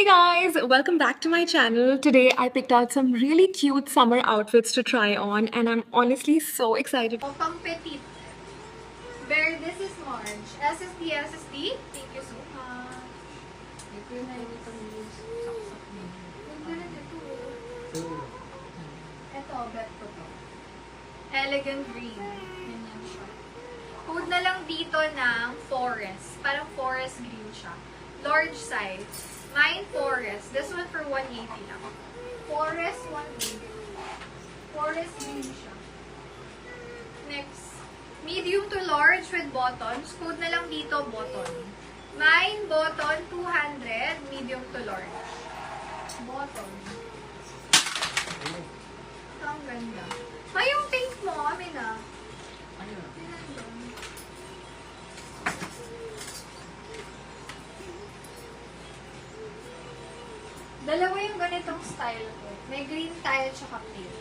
Hey guys, welcome back to my channel. Today I picked out some really cute summer outfits to try on and I'm honestly so excited. O, pang petit. Bear, this is Marge. SSD, SSD. Thank you so much. Ito na yung itong saksak niya. Ganda na dito. Ito, bet ko to. Elegant green. Ganyan siya. Code na lang dito ng forest. Parang forest green siya. Large size. Mine forest. This one for 180 lang. Forest 180. Forest green siya. Next. Medium to large with buttons. Code na lang dito, button. Mine, button, 200. Medium to large. Button. Ito ang ganda. May yung pink mo, amin na. Dalawa yung ganitong style ko. May green tile tsaka pink.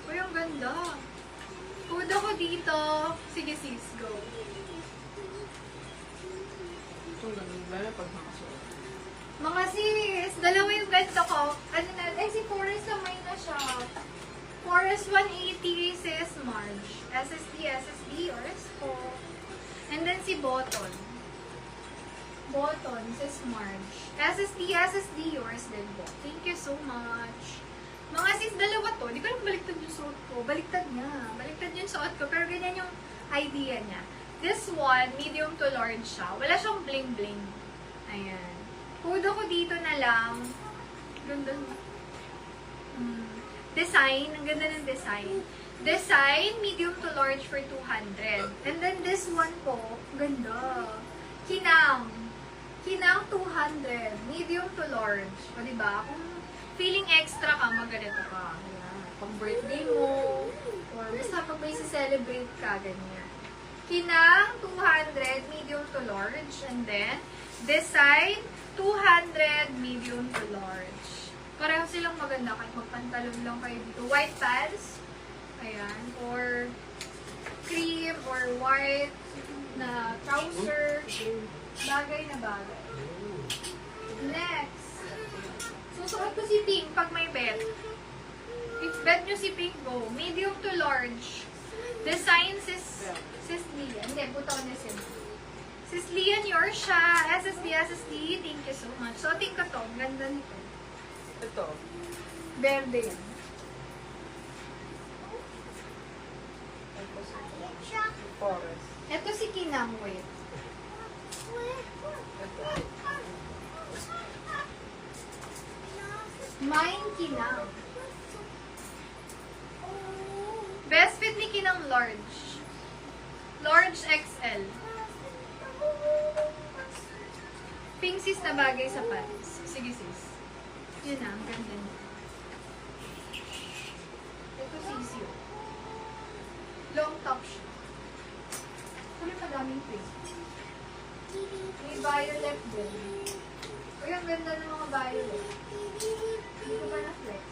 Uy, ang ganda. Food ako dito. Sige sis, go. Itong ganun, lalo pag nakasuot. Mga sis, dalawa yung ganito ko. Ano na, si Forest kamay na siya. Forest 180 sis Marge. SSD, oras ko. And then si Botton. Botton, sis Marge. SSD, yours din po. Thank you so much. Mga sis, dalawa to. Di ko lang baliktad yung suot ko. Baliktad niya. Baliktad yung suot ko. Pero ganyan yung idea niya. This one, medium to large siya. Wala siyang bling-bling. Ayan. Code ako dito na lang. Ganda. Design. Ang ganda ng design. Design, medium to large for 200. And then this one po, ganda. Kinang. Kinang 200. Medium to large. O diba? Kung feeling extra ka, magganito ka. Ayan. Pag birthday mo, or basta pag may celebrate ka, ganyan. Kinang, 200, medium to large. And then, design, 200, medium to large. Pareho silang maganda kahit magpantalon lang kayo dito. White pants, ayan, or cream or white na trouser. Bagay na bagay. Next. Susuot ko si pink pag may bet. If bet nyo si pink, go. Medium to large. Design sis Lian. Hindi, buto ko na sis Lian, yours siya. SSD. Thank you so much. So, think ko to. Ganda nito. Ito. Verde yan. Ito sa forest. Ito si Kinang, wait. Ito. Mine Kinang. Best fit ni Kinang large. Large XL. Pink sis na bagay sa pants. Sige sis. Yun na, ang ganda niya. Ito sisyo. Long top siya. Kung yung madaming pink. May violet din. Uy, ang ganda ng mga violet. Hindi ko ba na-flex?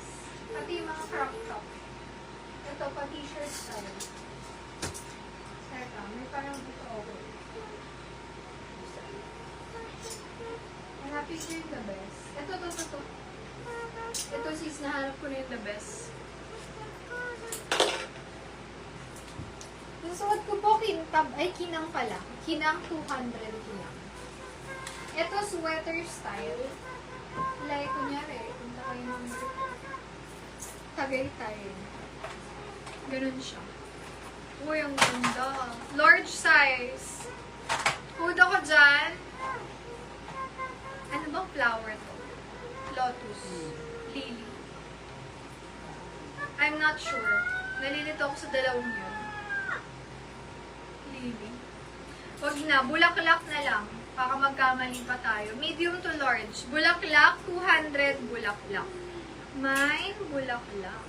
Pati yung mga crop top. Ito, pa t-shirt style. Teka, may parang dito ako. Hanapin ko yung the best. Ito. Ito sis, nahanap ko na yung the best. Yung suot ko po, kinang pala. Kinang 200 kinang. Ito, sweater style. Like, kunyari, punta kayo ng Tagaytay. Ganun siya. Uy, ang ganda. Large size. Food ako dyan. Ano bang flower to? Lotus. Lily. I'm not sure. Nalilito ako sa dalawang yun. Lily. Wag na. Bulaklak na lang. Baka magkamali pa tayo. Medium to large. Bulaklak, 200 bulaklak. Mine, bulaklak.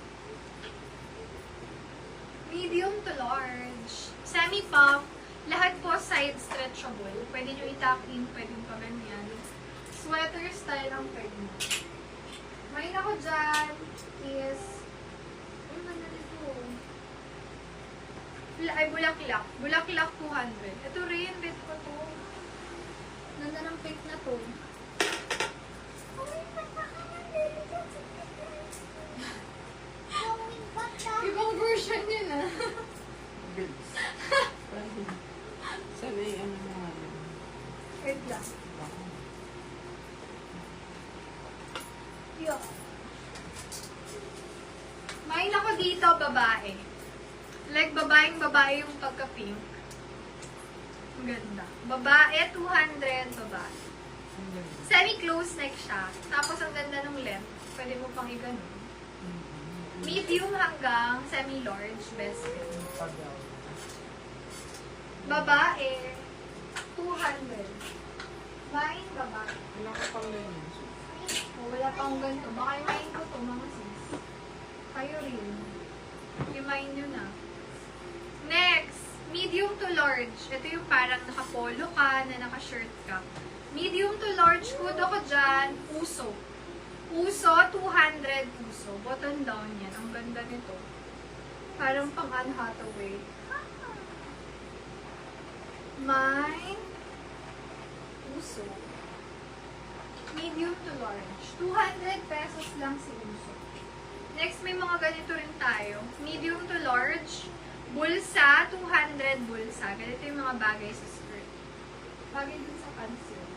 Medium to large. Semi-puff. Lahat po side stretchable. Pwede nyo i-tuck in. Pwede pa ganyan. Sweater style ang pwede mo. Mine ako dyan is... Ay, man na dito. Ay, bulaklak. Bulaklak 200. Ito rin, bet ko to. Ganda ng pink na to. Ibang version yun ah. Bilis. Sabi, ano na nga yun. Wait lang. Yo. May ako dito, babae. Like, babae yung pagka-pink. Ang ganda. Babae, 200, babae. Ang ganda. Semi-close neck siya. Tapos, ang ganda ng length. Pwede mo pang i-ganon. Medium hanggang semi-large, best fit. Pagaw. Babae, 200. Main babae. Wala ka pang ganyan. O, wala pang ganito. Baka imain ko to, mga sis. Kayo rin. Imain nyo na. Next, medium to large. Ito yung parang nakapolo ka, na naka-shirt ka. Medium to large, good ako dyan. Puso. Puso, 200 puso. Button down yan. Ang ganda nito. Parang pang Anne Hathaway. May puso. Medium to large. 200 pesos lang si puso. Next, may mga ganito rin tayo. Medium to large. Bulsa, 200 bulsa. Ganito yung mga bagay sa skirt. Bagay dun sa pants yun.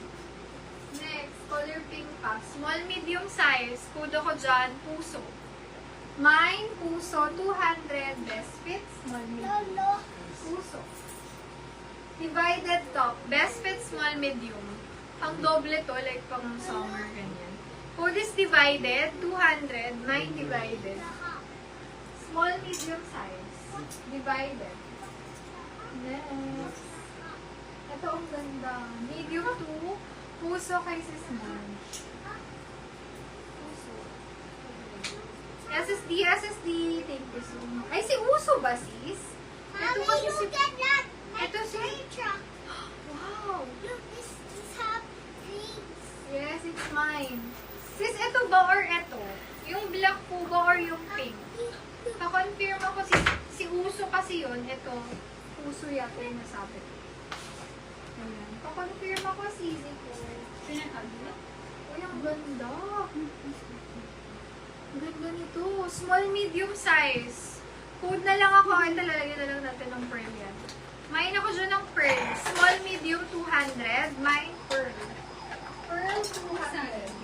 Next, color pink pa. Small, medium size. Kudo ko dyan, puso. Mine, puso, 200. Best fit, small, medium. Puso. Divided top. Best fit, small, medium. Pang doble to, like pang summer, ganyan. Hood is divided, 200. Mine divided. Small, medium size. Divided. Next. Ito ang ganda. Medium 2. Puso kay sis man. Puso. SSD. Thank you so much. Ay, si Uso ba, sis? Ito kasi si... Ito si... Wow! Yes, it's mine. Sis, ito ba or ito? Yung black po ba or yung pink? Pa-confirm ako si Uso kasi yun. Ito, Uso yata yung nasabi ko. Ayan. Pa-confirm ako si Zizi ko. Pinag-agla? Uy, ang ganda. Ang ganda nito. Small, medium size. Code na lang ako. Ito, lalagyan na lang natin ng pearl yan. Main ako dyan ng pearl. Small, medium, 200. Mine, pearl. Pearl, 200.